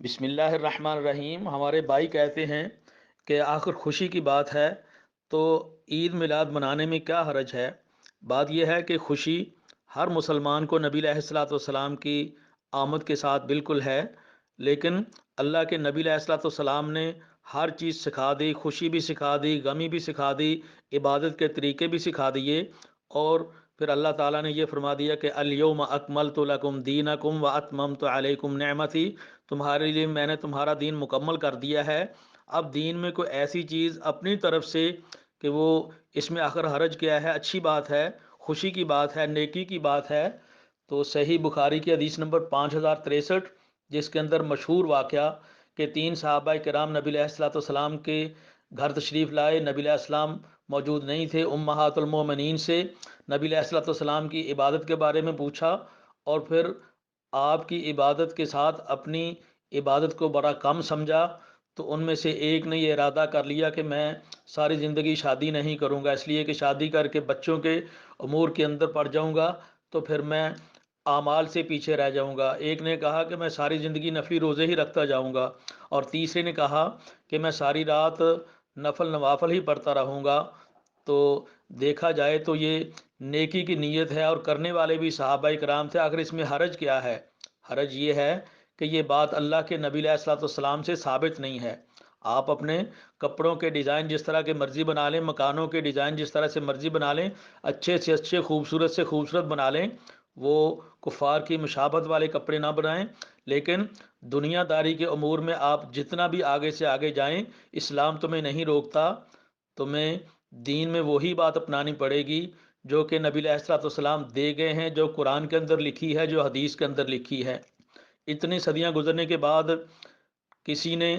بسم اللہ الرحمن الرحیم۔ ہمارے بھائی کہتے ہیں کہ آخر خوشی کی بات ہے تو عید میلاد منانے میں کیا حرج ہے۔ بات یہ ہے کہ خوشی ہر مسلمان کو نبی علیہ الصلوۃ والسلام کی آمد کے ساتھ بالکل ہے، لیکن اللہ کے نبی علیہ الصلوۃ والسلام نے ہر چیز سکھا دی، خوشی بھی سکھا دی، غمی بھی سکھا دی، عبادت کے طریقے بھی سکھا دیے، اور پھر اللہ تعالیٰ نے یہ فرما دیا کہ الیوم اکملت لکم دینکم واتممت علیکم نعمتی، تمہارے لیے میں نے تمہارا دین مکمل کر دیا ہے۔ اب دین میں کوئی ایسی چیز اپنی طرف سے کہ وہ اس میں آخر حرج کیا ہے، اچھی بات ہے، خوشی کی بات ہے، نیکی کی بات ہے۔ تو صحیح بخاری کی حدیث نمبر 5063، جس کے اندر مشہور واقعہ کہ تین صحابہ کرام نبی علیہ الصلوۃ والسلام کے گھر تشریف لائے، نبی علیہ السلام موجود نہیں تھے، امہات المومنین سے نبی علیہ الصلوۃ والسلام کی عبادت کے بارے میں پوچھا، اور پھر آپ کی عبادت کے ساتھ اپنی عبادت کو بڑا کم سمجھا، تو ان میں سے ایک نے یہ ارادہ کر لیا کہ میں ساری زندگی شادی نہیں کروں گا، اس لیے کہ شادی کر کے بچوں کے امور کے اندر پڑ جاؤں گا تو پھر میں اعمال سے پیچھے رہ جاؤں گا۔ ایک نے کہا کہ میں ساری زندگی نفلی روزے ہی رکھتا جاؤں گا، اور تیسرے نے کہا کہ میں ساری رات نفل نوافل ہی پڑھتا رہوں گا۔ تو دیکھا جائے تو یہ نیکی کی نیت ہے، اور کرنے والے بھی صحابہ کرام تھے۔ آخر اس میں حرج کیا ہے؟ حرج یہ ہے کہ یہ بات اللہ کے نبی علیہ الصلوۃ والسلام سے ثابت نہیں ہے۔ آپ اپنے کپڑوں کے ڈیزائن جس طرح کے مرضی بنا لیں، مکانوں کے ڈیزائن جس طرح سے مرضی بنا لیں، اچھے سے اچھے، خوبصورت سے خوبصورت بنا لیں، وہ کفار کی مشابہت والے کپڑے نہ بنائیں، لیکن دنیا داری کے امور میں آپ جتنا بھی آگے سے آگے جائیں، اسلام تمہیں نہیں روکتا، تمہیں دین میں وہی بات اپنانی پڑے گی جو کہ نبی علیہ الصلوۃ والسلام دے گئے ہیں، جو قرآن کے اندر لکھی ہے، جو حدیث کے اندر لکھی ہے۔ اتنی صدیاں گزرنے کے بعد کسی نے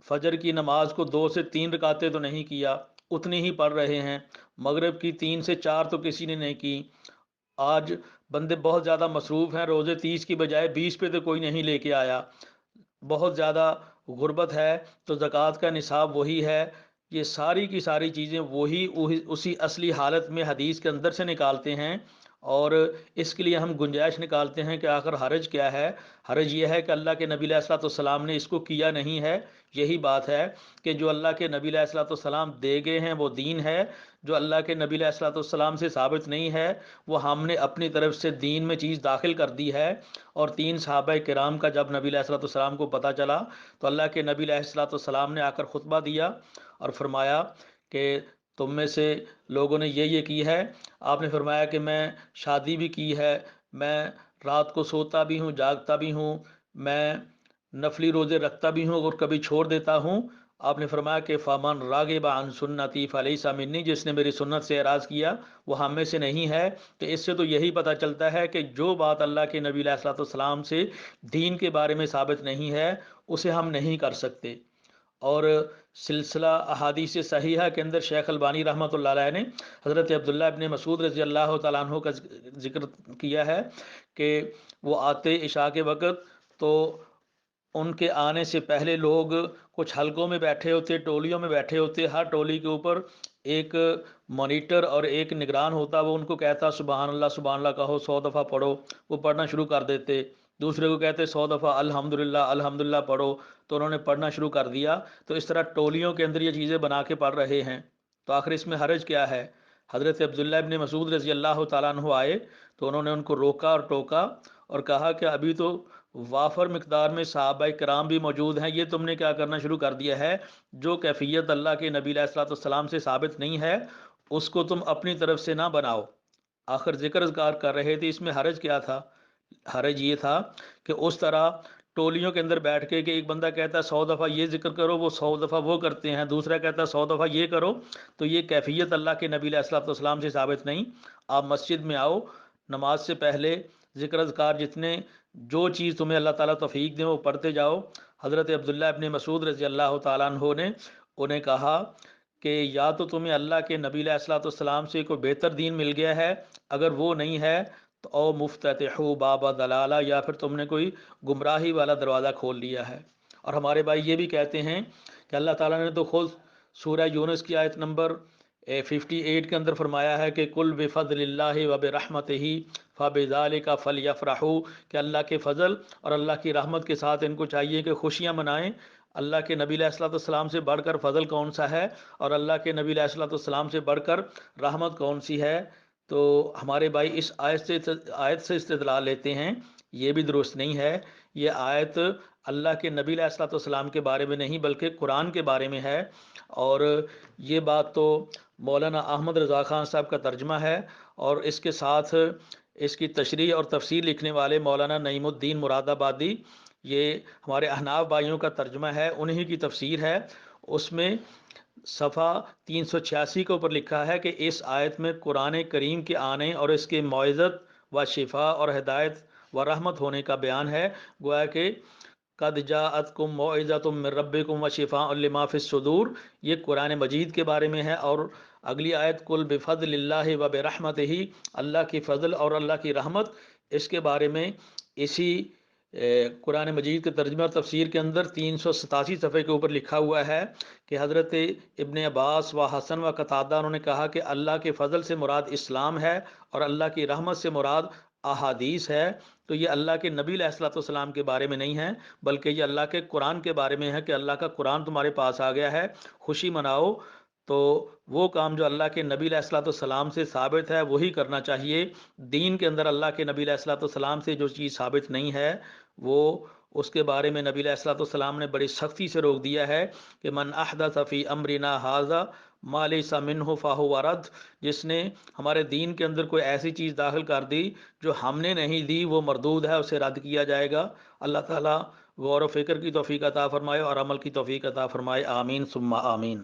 فجر کی نماز کو 2 سے 3 رکعتیں تو نہیں کیا، اتنی ہی پڑھ رہے ہیں۔ مغرب کی 3 سے 4 تو کسی نے نہیں کی۔ آج بندے بہت زیادہ مصروف ہیں، روزے 30 کی بجائے 20 پہ تو کوئی نہیں لے کے آیا۔ بہت زیادہ غربت ہے تو زکوٰۃ کا نصاب وہی ہے۔ یہ ساری کی ساری چیزیں وہی اسی اصلی حالت میں حدیث کے اندر سے نکالتے ہیں، اور اس کے لیے ہم گنجائش نکالتے ہیں کہ آخر حرج کیا ہے۔ حرج یہ ہے کہ اللہ کے نبی علیہ الصلوۃ والسلام نے اس کو کیا نہیں ہے۔ یہی بات ہے کہ جو اللہ کے نبی علیہ الصلوۃ والسلام دے گئے ہیں وہ دین ہے، جو اللہ کے نبی علیہ الصلوۃ والسلام سے ثابت نہیں ہے وہ ہم نے اپنی طرف سے دین میں چیز داخل کر دی ہے۔ اور تین صحابہ کرام کا جب نبی علیہ الصلوۃ والسلام کو پتہ چلا تو اللہ کے نبی علیہ الصلوۃ والسلام نے آ کر خطبہ دیا اور فرمایا کہ تم میں سے لوگوں نے یہ کی ہے۔ آپ نے فرمایا کہ میں شادی بھی کی ہے، میں رات کو سوتا بھی ہوں، جاگتا بھی ہوں، میں نفلی روزے رکھتا بھی ہوں اور کبھی چھوڑ دیتا ہوں۔ آپ نے فرمایا کہ فامن راغب عن سنتی فلیس منی، جس نے میری سنت سے اعراض کیا وہ ہم میں سے نہیں ہے۔ تو اس سے تو یہی پتہ چلتا ہے کہ جو بات اللہ کے نبی علیہ الصلوۃ والسلام سے دین کے بارے میں ثابت نہیں ہے اسے ہم نہیں کر سکتے۔ اور سلسلہ احادیث صحیحہ کے اندر شیخ البانی رحمۃ اللہ علیہ نے حضرت عبداللہ ابن مسعود رضی اللہ تعالیٰ عنہ کا ذکر کیا ہے کہ وہ آتے عشاء کے وقت تو ان کے آنے سے پہلے لوگ کچھ حلقوں میں بیٹھے ہوتے، ٹولیوں میں بیٹھے ہوتے، ہر ٹولی کے اوپر ایک مانیٹر اور ایک نگران ہوتا، وہ ان کو کہتا سبحان اللہ کہو، 100 دفعہ پڑھو، وہ پڑھنا شروع کر دیتے۔ دوسرے کو کہتے 100 دفعہ الحمدللہ پڑھو، تو انہوں نے پڑھنا شروع کر دیا۔ تو اس طرح ٹولیوں کے اندر یہ چیزیں بنا کے پڑھ رہے ہیں، تو آخر اس میں حرج کیا ہے؟ حضرت عبداللہ ابن مسعود رضی اللہ تعالیٰ عنہ آئے تو انہوں نے ان کو روکا اور ٹوکا اور کہا کہ ابھی تو وافر مقدار میں صحابہ کرام بھی موجود ہیں، یہ تم نے کیا کرنا شروع کر دیا ہے؟ جو کیفیت اللہ کے نبی علیہ الصلوۃ والسلام سے ثابت نہیں ہے اس کو تم اپنی طرف سے نہ بناؤ۔ آخر ذکر اذکار کر رہے تھے، اس میں حرج کیا تھا؟ حرج یہ تھا کہ اس طرح ٹولیوں کے اندر بیٹھ کے کہ ایک بندہ کہتا ہے 100 دفعہ یہ ذکر کرو، وہ 100 دفعہ وہ کرتے ہیں، دوسرا کہتا ہے 100 دفعہ یہ کرو، تو یہ کیفیت اللہ کے نبی علیہ الصلوۃ والسلام سے ثابت نہیں۔ آپ مسجد میں آؤ، نماز سے پہلے ذکر اذکار جتنے جو چیز تمہیں اللہ تعالیٰ توفیق دیں وہ پڑھتے جاؤ۔ حضرت عبداللہ ابن مسعود رضی اللہ تعالیٰ عنہ نے انہیں کہا کہ یا تو تمہیں اللہ کے نبی علیہ الصلوۃ والسلام سے کوئی بہتر دین مل گیا ہے، اگر وہ نہیں ہے تو او مفتتحو باب دلالہ، یا پھر تم نے کوئی گمراہی والا دروازہ کھول لیا ہے۔ اور ہمارے بھائی یہ بھی کہتے ہیں کہ اللہ تعالیٰ نے تو خود سورہ یونس کی آیت نمبر 58 کے اندر فرمایا ہے کہ کل بفضل اللہ و برحمتہ فبذالک فلیفرحوا، کہ اللہ کے فضل اور اللہ کی رحمت کے ساتھ ان کو چاہیے کہ خوشیاں منائیں۔ اللہ کے نبی علیہ الصلوۃ والسلام سے بڑھ کر فضل کون سا ہے، اور اللہ کے نبی علیہ الصلوۃ والسلام سے بڑھ کر رحمت کون سی ہے؟ تو ہمارے بھائی اس آیت سے استدلال لیتے ہیں، یہ بھی درست نہیں ہے۔ یہ آیت اللہ کے نبی علیہ الصلوۃ والسلام کے بارے میں نہیں بلکہ قرآن کے بارے میں ہے، اور یہ بات تو مولانا احمد رضا خان صاحب کا ترجمہ ہے، اور اس کے ساتھ اس کی تشریح اور تفسیر لکھنے والے مولانا نعیم الدین مراد آبادی، یہ ہمارے احناف بھائیوں کا ترجمہ ہے، انہی کی تفسیر ہے۔ اس میں صفحہ 386 کے اوپر لکھا ہے کہ اس آیت میں قرآن کریم کے آنے اور اس کے معزت و شفا اور ہدایت و رحمت ہونے کا بیان ہے، گویا کہ قد جاءتکم موعظۃ من ربکم وشفاء لما فی الصدور، یہ قرآن مجید کے بارے میں ہے۔ اور اگلی آیت کل بفضل اللہ و برحمتہ، اللہ کی فضل اور اللہ کی رحمت، اس کے بارے میں اسی قرآن مجید کے ترجمہ اور تفسیر کے اندر 387 صفحے کے اوپر لکھا ہوا ہے کہ حضرت ابن عباس و حسن و قتادہ انہوں نے کہا کہ اللہ کے فضل سے مراد اسلام ہے اور اللہ کی رحمت سے مراد احادیث ہے۔ تو یہ اللہ کے نبی علیہ الصلوۃ والسلام کے بارے میں نہیں ہے بلکہ یہ اللہ کے قرآن کے بارے میں ہے کہ اللہ کا قرآن تمہارے پاس آ گیا ہے، خوشی مناؤ۔ تو وہ کام جو اللہ کے نبی علیہ الصلوۃ والسلام سے ثابت ہے وہی کرنا چاہیے۔ دین کے اندر اللہ کے نبی علیہ الصلوۃ والسلام سے جو چیز ثابت نہیں ہے وہ اس کے بارے میں نبی علیہ الصلوۃ والسلام نے بڑی سختی سے روک دیا ہے کہ من احدث فی امرنا ھذا ما لیس منہ فہو رد، جس نے ہمارے دین کے اندر کوئی ایسی چیز داخل کر دی جو ہم نے نہیں دی وہ مردود ہے، اسے رد کیا جائے گا۔ اللہ تعالیٰ غور و فکر کی توفیق عطا فرمائے اور عمل کی توفیق عطا فرمائے، آمین ثم آمین۔